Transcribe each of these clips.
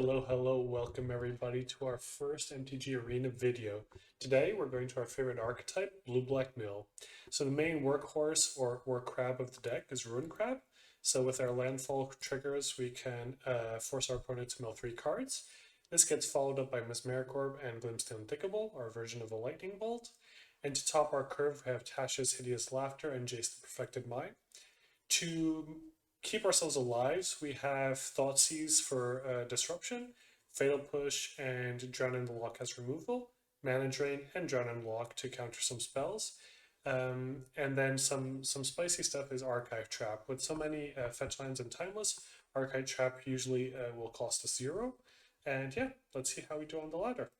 Hello, welcome everybody to our first MTGArena video. Today we're going to our favorite archetype, Blue-Black Mill. So the main workhorse or crab of the deck is Ruin Crab. So with our landfall triggers we can force our opponent to mill 3 cards. This gets followed up by Mesmeric Orb and Glimpse the Unthinkable, our version of a lightning bolt. And to top our curve we have Tasha's Hideous Laughter and Jace the Perfected Mine. To keep ourselves alive, we have Thoughtseize for Disruption, Fatal Push, and Drown in the Loch as removal, Mana Drain, and Drown in the Loch to counter some spells. And then some spicy stuff is Archive Trap. With so many fetch lands and Timeless, Archive Trap usually will cost us 0. And yeah, let's see how we do on the ladder.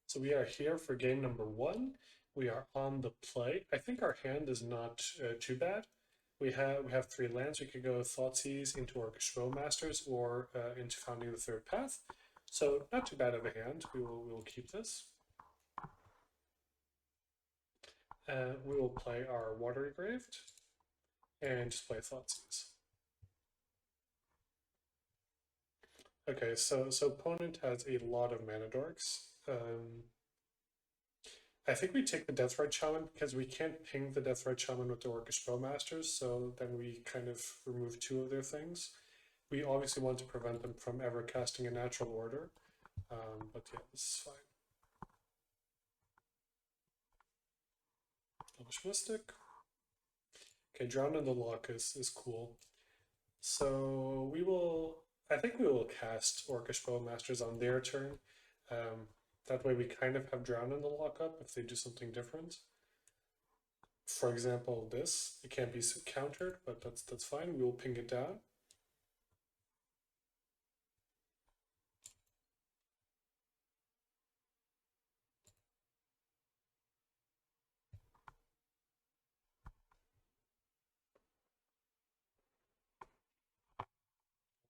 So we are here for game number 1. We are on the play. I think our hand is not too bad. We have 3 lands. We could go Thoughtseize into Orcish Bowmasters or into Founding the Third Path. So not too bad of a hand. We will keep this. We will play our Watery Grave and just play Thoughtseize. Okay, so opponent has a lot of mana dorks. I think we take the Deathrite Shaman because we can't ping the Deathrite Shaman with the Orcish Bowmasters, so then we kind of remove 2 of their things. We obviously want to prevent them from ever casting a natural order, but yeah, this is fine. Elvish Mystic. Okay, Drown in the Loch is cool. So I think we will cast Orcish Bowmasters on their turn. That way we kind of have Drown in the Loch up if they do something different. For example, this. It can't be countered, but that's fine. We will ping it down.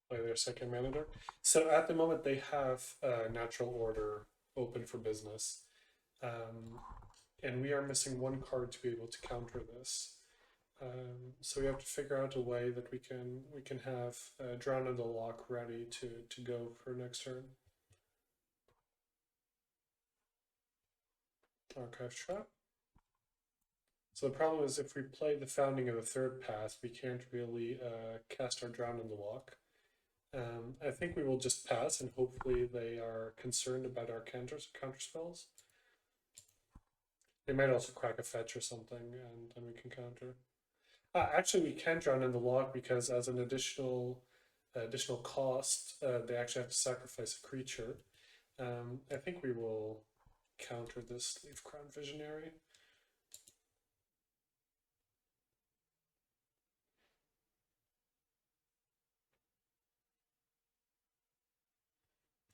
Play their second mana dork. So at the moment they have Natural Order open for business. And we are missing 1 card to be able to counter this. So we have to figure out a way that we can have Drown in the Loch ready to go for next turn. Archive Trap. So the problem is if we play the Founding of the Third Path, we can't really cast our Drown in the Loch. I think we will just pass and hopefully they are concerned about our counter spells. They might also crack a fetch or something and then we can counter. Actually, we can Drown in the Loch because as an additional cost, they actually have to sacrifice a creature. I think we will counter this Leaf Crown Visionary.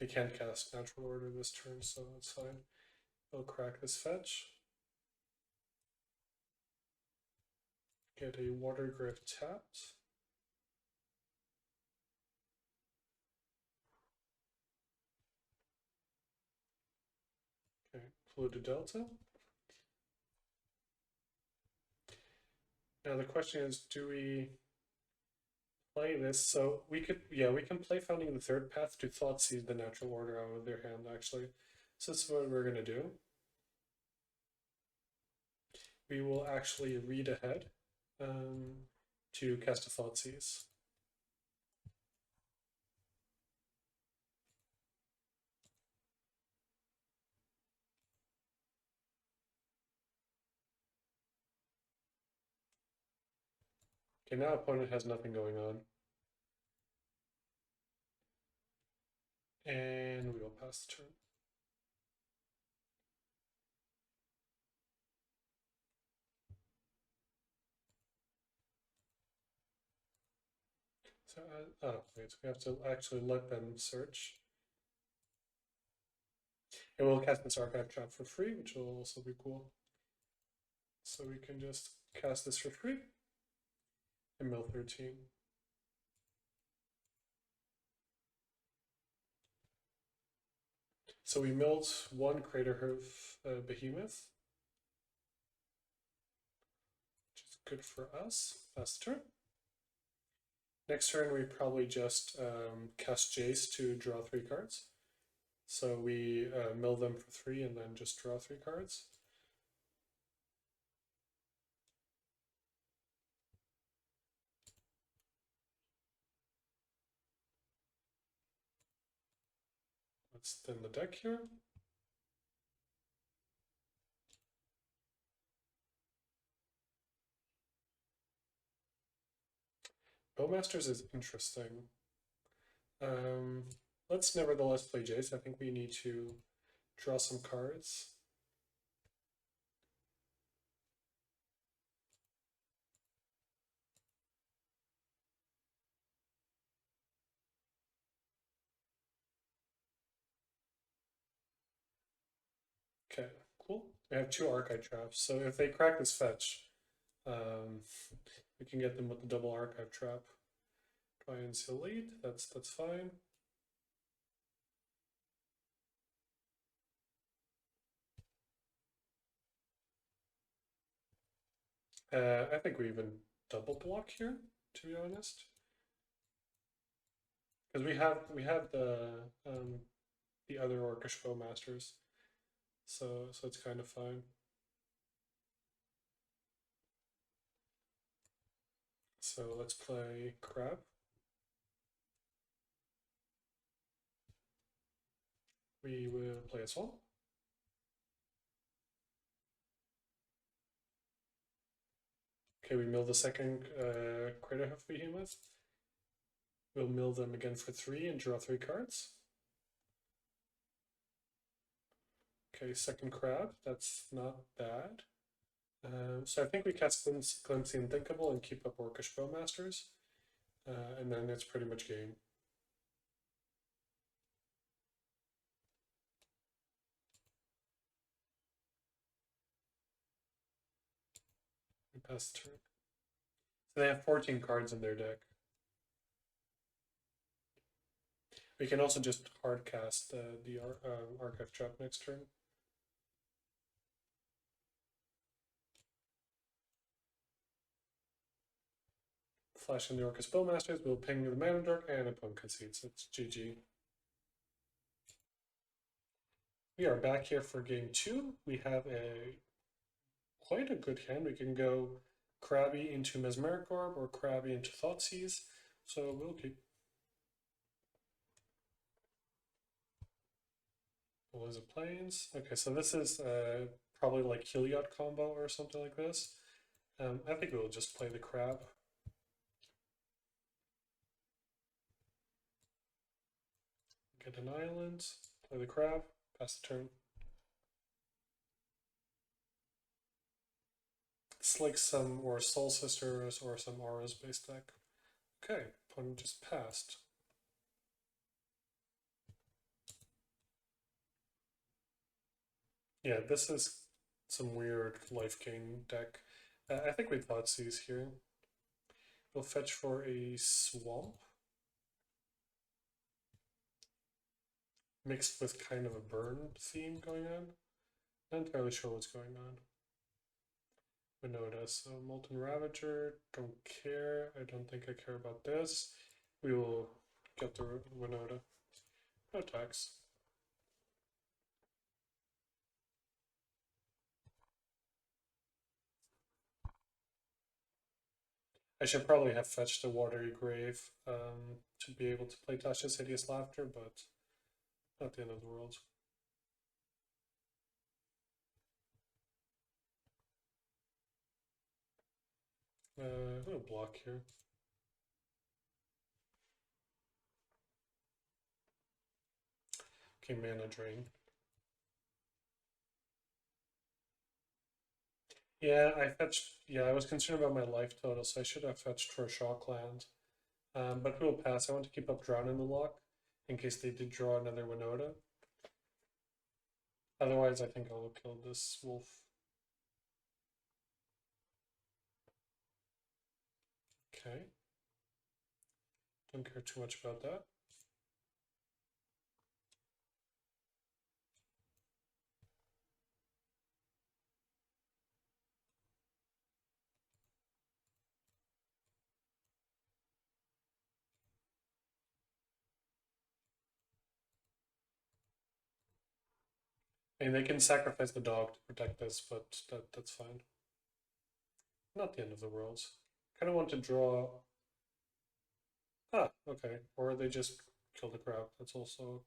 They can't cast Natural Order this turn, so that's fine. They'll crack this fetch. Get a Watery Grave tapped. Okay, Polluted Delta. Now the question is, do we play this? So we can play Founding the Third Path to Thoughtseize the Natural Order out of their hand, actually. So this is what we're gonna do. We will actually read ahead to cast a Thoughtseize. Okay, now opponent has nothing going on. And we will pass the turn. So, wait, we have to actually let them search. And we'll cast this Archive Trap for free, which will also be cool. So we can just cast this for free and mill 13. So we milled 1 Craterhoof Behemoth, which is good for us. Pass the turn. Next turn, we probably just cast Jace to draw 3 cards. So we mill them for 3 and then just draw 3 cards. Let's thin the deck here. Bowmasters is interesting. Let's nevertheless play Jace. I think we need to draw some cards. Okay, cool. We have 2 Archive traps, so if they crack this fetch, we can get them with the double Archive trap. Try and seal lead, that's fine. I think we even double block here, to be honest, because we have the other Orcish Bowmasters, so it's kind of fine. So let's play Crab. We will play a Swamp. Okay, we mill the second Craterhoof Behemoth. We'll mill them again for 3 and draw 3 cards. Okay, second Crab, that's not bad. So I think we cast Glimpse the Unthinkable and keep up Orcish Bowmasters, and then it's pretty much game. We pass the turn. So they have 14 cards in their deck. We can also just hard cast the Archive Trap next turn. Flash in the Orcish Bowmasters, we'll ping the Mana Dork, and opponent concedes. It's GG. We are back here for game 2. We have quite a good hand. We can go Krabby into Mesmeric Orb or Krabby into Thoughtseize. So we'll keep. Blizzard Plains. Okay, so this is probably like Heliod combo or something like this. I think we'll just play the Crab. Get an island, play the Crab, pass the turn. It's like some or Soul Sisters or some Auras based deck. Okay, opponent just passed. Yeah, this is some weird life gain deck. I think we Thoughtseize here. We'll fetch for a Swamp. Mixed with kind of a burn theme going on. Not entirely sure what's going on. Winota, so Molten Ravager, don't care. I don't think I care about this. We will get the Winota. No attacks. I should probably have fetched a Watery Grave to be able to play Tasha's Hideous Laughter, but not the end of the world. I'm gonna block here. Okay, mana drain. Yeah, I was concerned about my life total, so I should have fetched for a Shockland. But we'll pass. I want to keep up Drown in the Loch in case they did draw another Winota. Otherwise, I think I'll kill this wolf. Okay. Don't care too much about that. And they can sacrifice the dog to protect this, but that's fine. Not the end of the world. Kind of want to draw. Ah, okay. Or they just kill the crab. That's also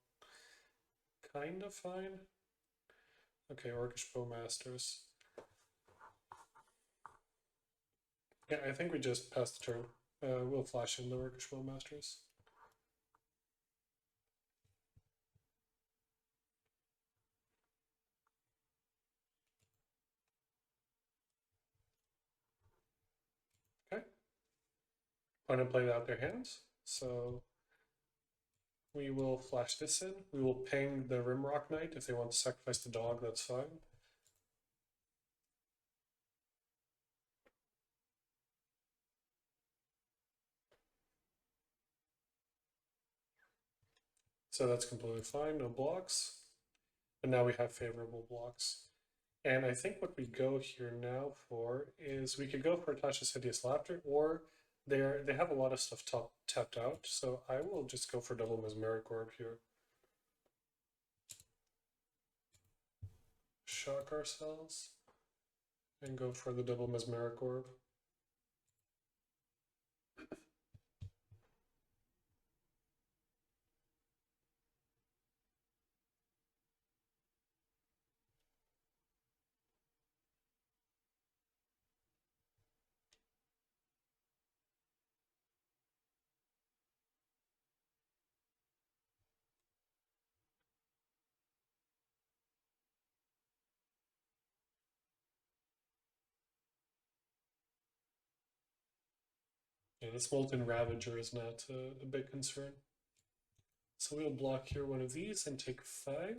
kind of fine. Okay, Orcish Bowmasters. Yeah, I think we just passed the turn. We'll flash in the Orcish Bowmasters. Okay. Opponent played out their hands, so we will flash this in. We will ping the Rimrock Knight. If they want to sacrifice the dog, that's fine. So that's completely fine, no blocks. And now we have favorable blocks. And I think what we go here now for is we could go for Tasha's Hideous Laughter, or they have a lot of stuff tapped out. So I will just go for double Mesmeric Orb here. Shock ourselves and go for the double Mesmeric Orb. Yeah, this Molten Ravager is not a big concern. So we'll block here one of these and take 5.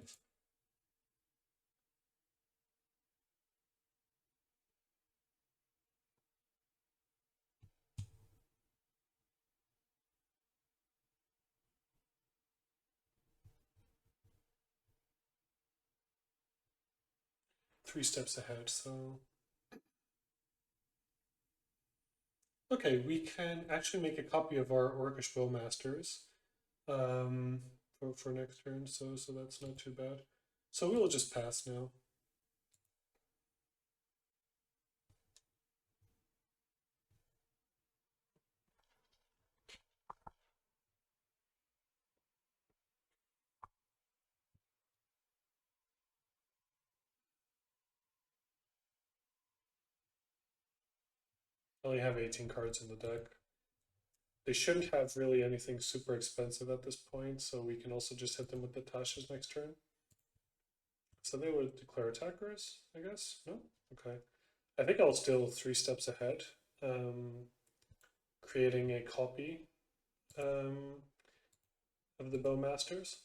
Three steps ahead, so... Okay, we can actually make a copy of our Orcish Bowmasters for next turn, so that's not too bad. So we'll just pass now. I only have 18 cards in the deck. They shouldn't have really anything super expensive at this point, so we can also just hit them with the Tasha's next turn. So they would declare attackers, I guess? No? Okay. I think I'll still 3 steps ahead, creating a copy of the Bowmasters.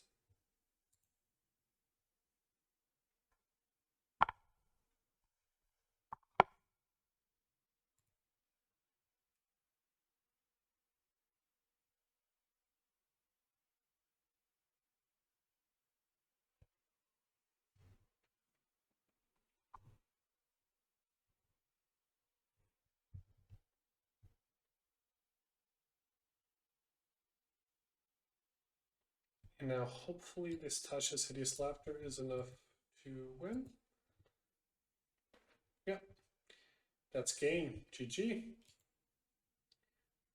And now hopefully this Tasha's Hideous Laughter is enough to win. Yeah, that's game. GG.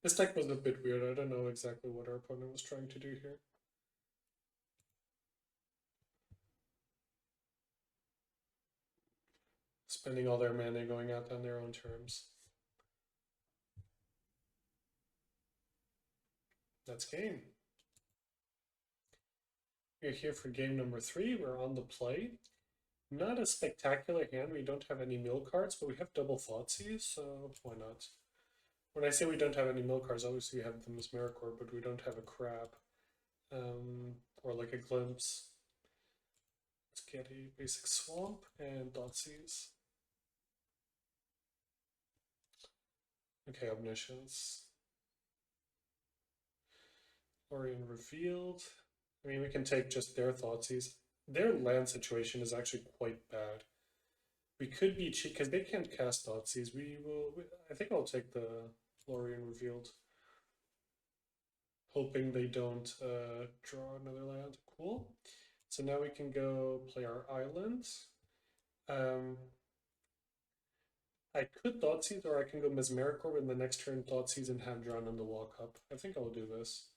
This deck was a bit weird. I don't know exactly what our opponent was trying to do here. Spending all their mana going out on their own terms. That's game. We're here for game number 3. We're on the play. Not a spectacular hand. We don't have any mill cards, but we have double Thoughtseize, so why not? When I say we don't have any mill cards, obviously we have the Mesmeric Orb, but we don't have a crab. Or like a Glimpse. Let's get a basic Swamp and Thoughtseize. Okay, Omniscience. Lorien Revealed. I mean, we can take just their Thoughtseize. Their land situation is actually quite bad. We could be cheap because they can't cast Thoughtseize. I think I'll take the Lorien Revealed, hoping they don't draw another land. Cool. So now we can go play our island. I could Thoughtseize, or I can go Mesmeric Orb in the next turn, Thoughtseize, and have Drown on the Loch up. I think I'll do this.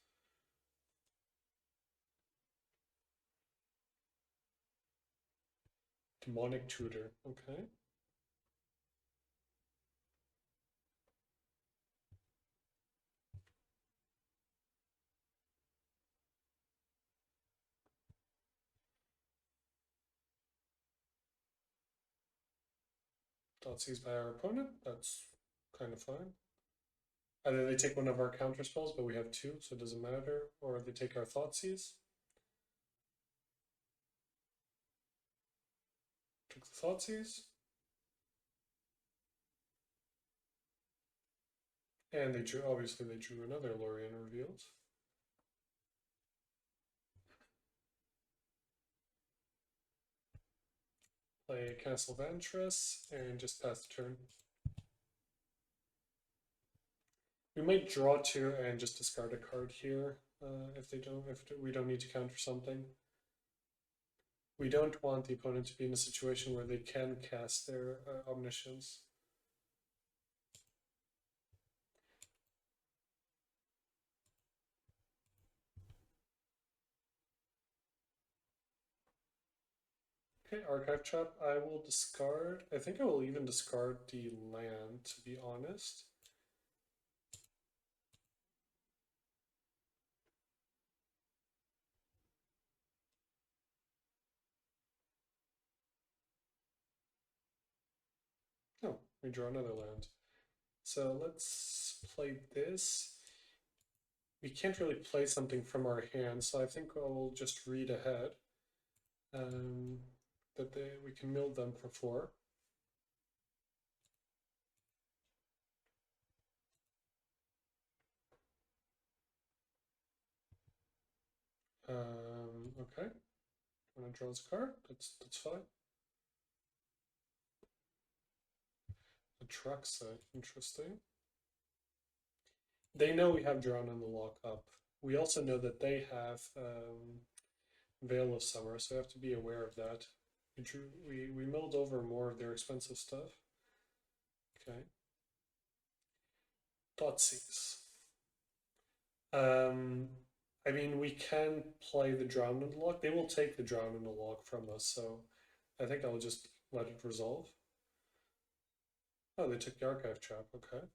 Demonic Tutor, okay. Thoughtseize by our opponent, that's kind of fine. Either they take one of our counter spells, but we have two, so it doesn't matter, or they take our Thoughtseize. Took the Thoughtseize. And they drew, obviously they drew another Lorien Revealed. Play Castle Vantress and just pass the turn. We might draw two and just discard a card here if we don't need to counter something. We don't want the opponent to be in a situation where they can cast their Omniscience. Okay, Archive Trap, I will discard. I think I will even discard the land, to be honest. Oh, we draw another land. So let's play this. We can't really play something from our hand, so I think I'll just read ahead. That we can mill them for 4. Okay. When it draws a card, that's fine. The truck set, interesting. They know we have Drown on the Loch up. We also know that they have Veil of Summer, so we have to be aware of that. We milled over more of their expensive stuff. Okay. Thoughtseize. I mean, we can play the Drown in the Loch. They will take the Drown in the Loch from us, so I think I'll just let it resolve. Oh, they took the Archive Trap, okay.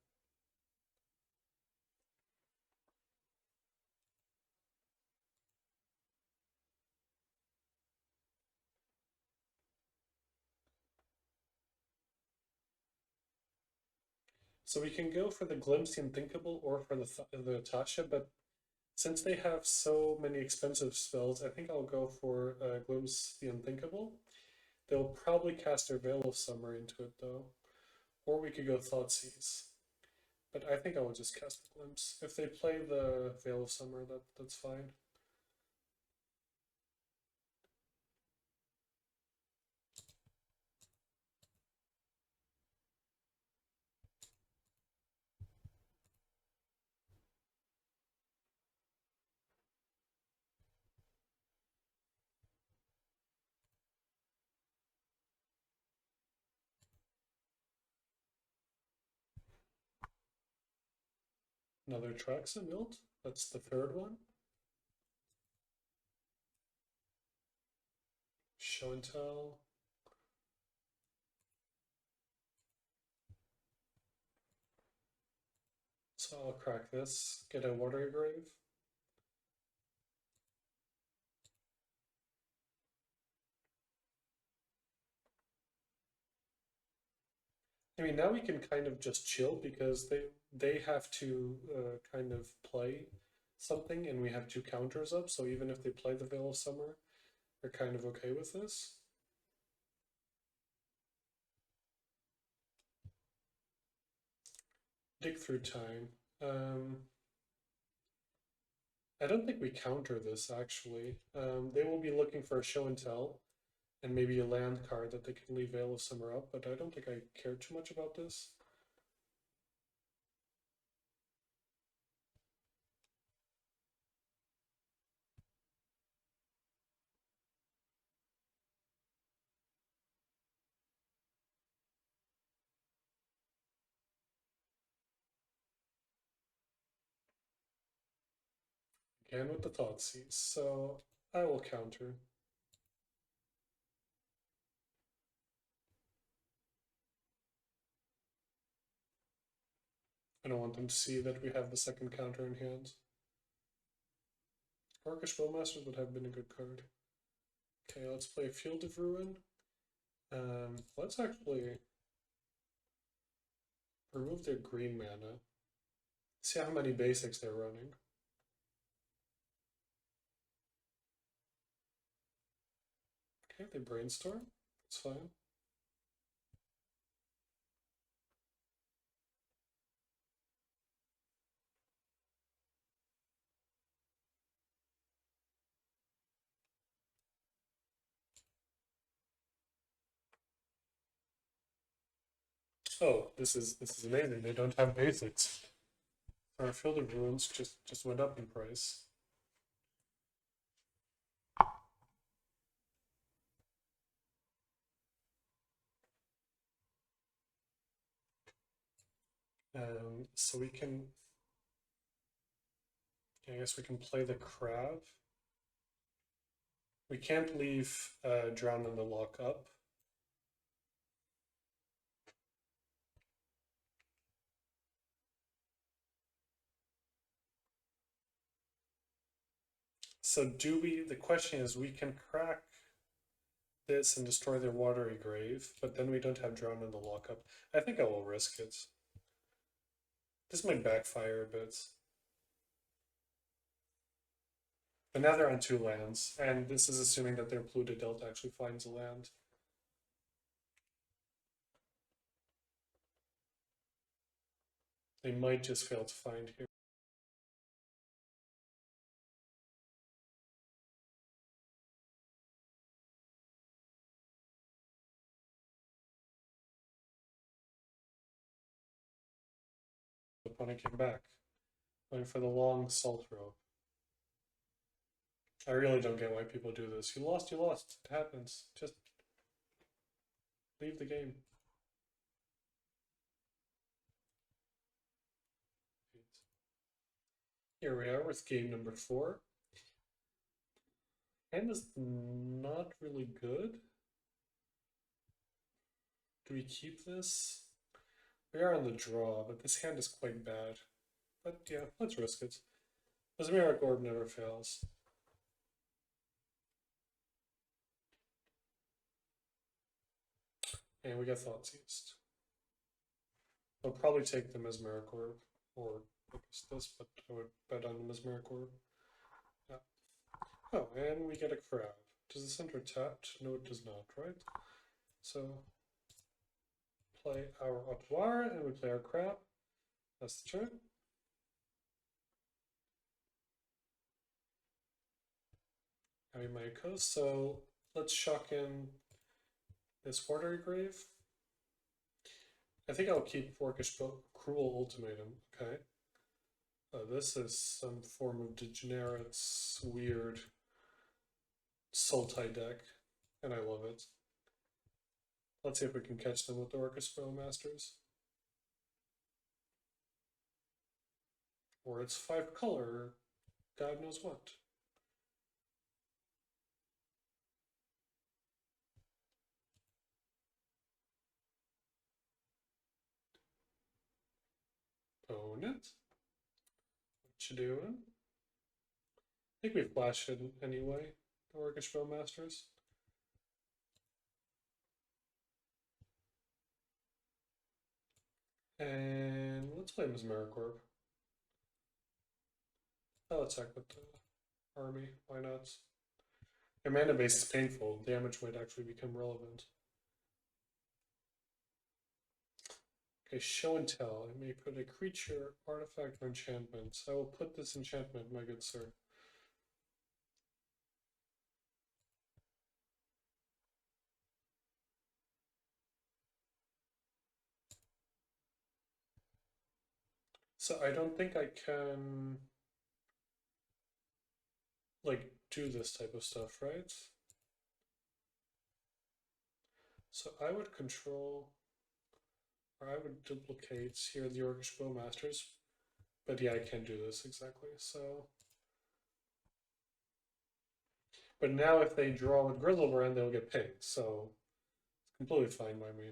So we can go for the Glimpse the Unthinkable or for the Tasha, but since they have so many expensive spells, I think I'll go for Glimpse the Unthinkable. They'll probably cast their Veil of Summer into it though. Or we could go Thoughtseize. But I think I will just cast the Glimpse. If they play the Veil of Summer, that's fine. Another Traxa build. That's the third one. Show and Tell. So I'll crack this, get a Watery Grave. I mean, now we can kind of just chill because they have to kind of play something and we have 2 counters up, so even if they play the Veil of Summer, they're kind of okay with this. Dig Through Time. I don't think we counter this, actually. They will be looking for a Show and Tell, and maybe a land card that they can leave Veil of Summer up, but I don't think I care too much about this. Again with the Thoughtseize, so I will counter. I don't want them to see that we have the second counter in hand. Orcish Bowmasters would have been a good card. Okay, let's play Field of Ruin. Let's actually remove their green mana. See how many basics they're running. Okay, they brainstorm. It's fine. Oh, this is amazing. They don't have basics. Our Field of Ruins just went up in price. So we can, I guess we can play the crab. We can't leave Drown in the Loch up. So do we, the question is, we can crack this and destroy their Watery Grave, but then we don't have Drown in the Loch up. I think I will risk it. This might backfire a bit. But now they're on 2 lands, and this is assuming that their Polluted Delta actually finds a land. They might just fail to find here. The opponent came back, going for the long salt rope. I really don't get why people do this. You lost, you lost. It happens. Just leave the game. Here we are with game number 4. Hand is not really good. Do we keep this? We are on the draw, but this hand is quite bad. But yeah, let's risk it. Mesmeric Orb never fails. And we got Thoughtseize. I'll probably take the Mesmeric Orb, or this, but I would bet on the Mesmeric Orb. Yeah. Oh, and we get a crab. Does this enter tapped? No, it does not, right? So, play our Otwar, and we play our crab. That's the turn. Now we might coast, so let's shock in this Watery Grave. I think I'll keep Orcish Cruel Ultimatum, okay? This is some form of degenerate's weird Sultai deck, and I love it. Let's see if we can catch them with the Orcish Bowmasters. Or it's 5 color, God knows what. Opponent, what you doing? I think we flash it anyway, the Orcish Bowmasters. And let's play Mesmeric Orb. I'll attack with the army, why not? Their mana base is painful, damage might actually become relevant. Okay, show and tell. I may put a creature, artifact, or enchantment. I will put this enchantment, my good sir. So I don't think I can, like, do this type of stuff, right? So I would control, or I would duplicate here the Orcish Bowmasters, but yeah, I can't do this exactly, so But now if they draw with Grizzlebrand, they'll get pinged, so it's completely fine by me.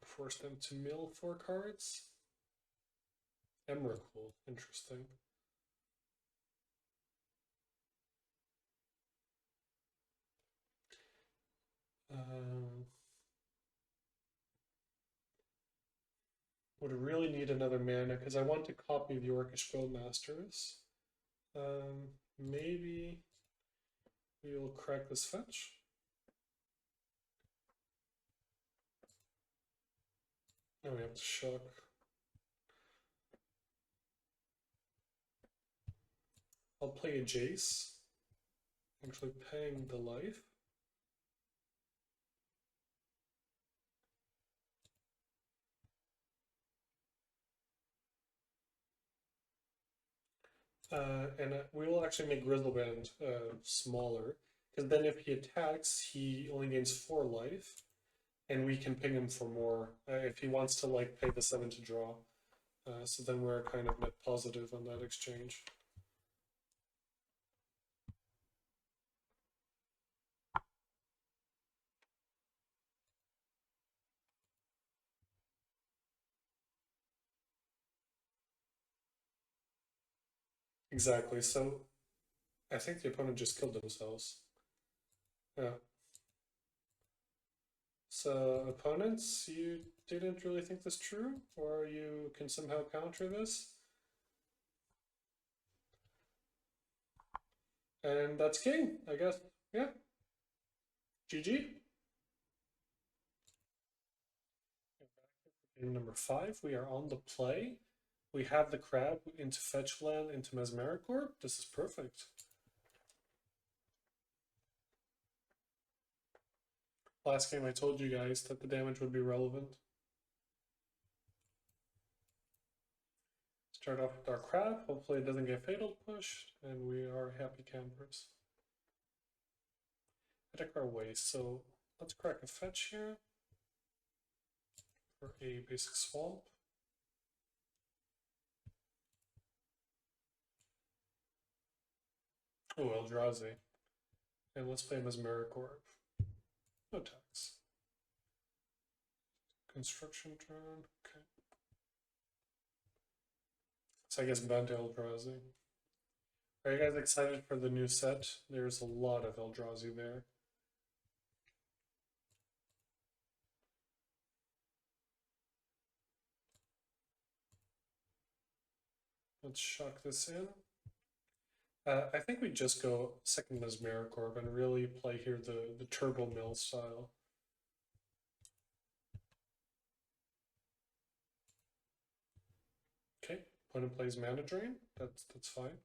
Force them to mill 4 cards. Emrakul, interesting. Would really need another mana because I want to copy the Orcish Bowmasters. Maybe we'll crack this fetch. Now we have to shock. I'll play a Jace, actually paying the life. And we will actually make Grizzlebrand smaller, because then if he attacks, he only gains 4 life, and we can ping him for more if he wants to like pay the 7 to draw. So then we're kind of net positive on that exchange. Exactly. So I think the opponent just killed themselves. Yeah. So opponents, you didn't really think this true, or you can somehow counter this? And that's game, I guess. Yeah. GG. Game number 5, we are on the play. We have the crab into fetch land into Mesmeric Orb. This is perfect. Last game I told you guys that the damage would be relevant. Start off with our crab. Hopefully it doesn't get fatal pushed, and we are happy campers. Attack our waste, so let's crack a fetch here for a basic swamp. Oh, Eldrazi. And let's play Mesmeric Orb. No tax. Construction turn. Okay. So I guess Bant Eldrazi. Are you guys excited for the new set? There's a lot of Eldrazi there. Let's shock this in. I think we just go second Mesmeric Orb and really play here the Turbo Mill style. Okay, opponent plays Mana Drain. That's fine.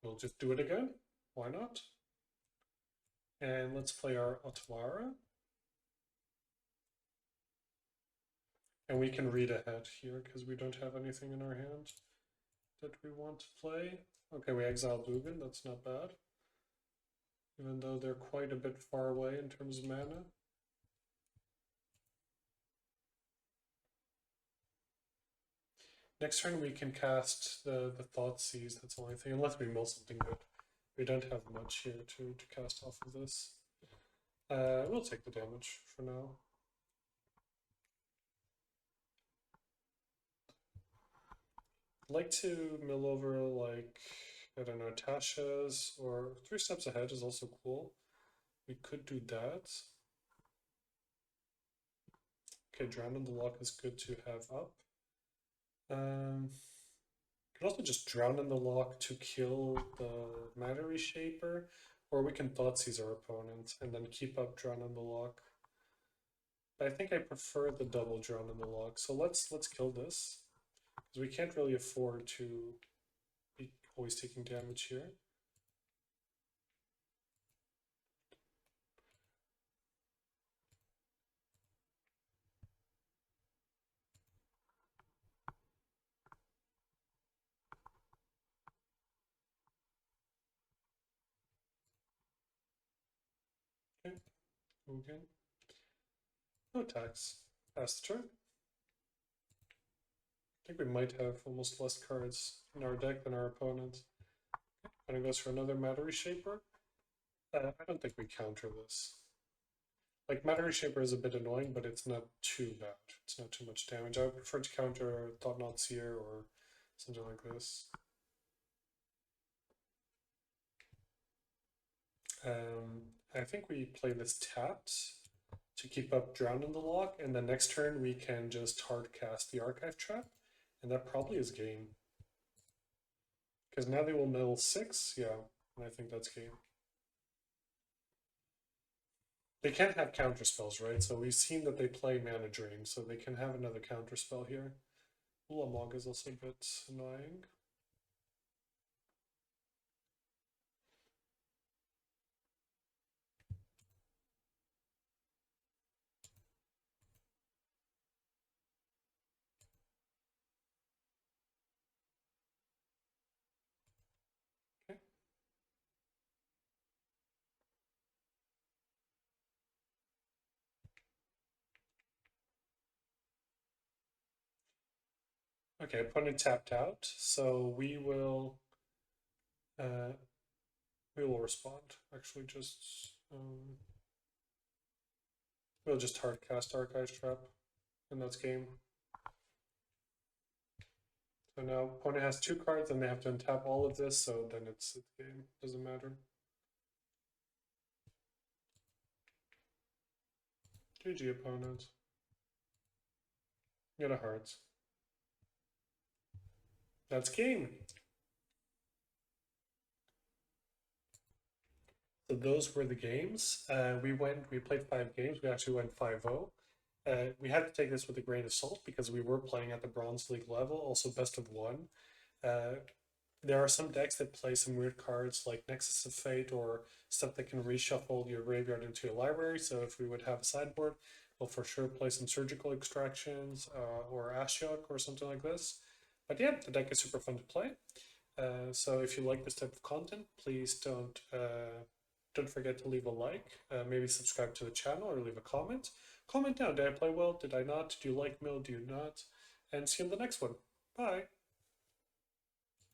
We'll just do it again. Why not? And let's play our Otawara. And we can read ahead here because we don't have anything in our hand that we want to play. Okay, we exile Dugan, that's not bad. Even though they're quite a bit far away in terms of mana. Next turn we can cast the Thoughtseize, that's the only thing, unless we mill something good. We don't have much here to cast off of this. We'll take the damage for now. I'd like to mill over, like, I don't know, Tasha's, or 3 steps ahead is also cool. We could do that. Okay, Drown in the Loch is good to have up. Could also just Drown in the Loch to kill the Matter Reshaper, or we can Thoughtseize our opponent and then keep up Drown in the Loch. But I think I prefer the double Drown in the Loch, so let's kill this. Because we can't really afford to be always taking damage here. Okay. No attacks. Pass the turn. I think we might have almost less cards in our deck than our opponent. And it goes for another Matter Reshaper. I don't think we counter this. Like, Matter Reshaper is a bit annoying, but it's not too bad. It's not too much damage. I would prefer to counter Thoughtseize or something like this. I think we play this tapped to keep up Drown in the Loch, and the next turn we can just hard cast the Archive Trap, and that probably is game. Because now they will mill 6, yeah, and I think that's game. They can't have counter spells, right? So we've seen that they play Mana Drain, so they can have another counter spell here. Ulamog is also a bit annoying. Okay, opponent tapped out, so uh, we will respond. Actually, we'll just hard cast Archive Trap, and that's game. So now opponent has 2 cards, and they have to untap all of this, so then it's game. Doesn't matter. GG opponent. Get a heart. That's game. So those were the games. We played 5 games. We actually went 5-0. We had to take this with a grain of salt because we were playing at the Bronze League level, also best of 1. There are some decks that play some weird cards like Nexus of Fate or stuff that can reshuffle your graveyard into your library. So if we would have a sideboard, we'll for sure play some Surgical Extractions or Ashiok or something like this. But yeah, the deck is super fun to play. So if you like this type of content, please don't forget to leave a like, maybe subscribe to the channel or leave a comment. Comment down, did I play well? Did I not? Do you like Mill? Do you not? And see you in the next one. Bye.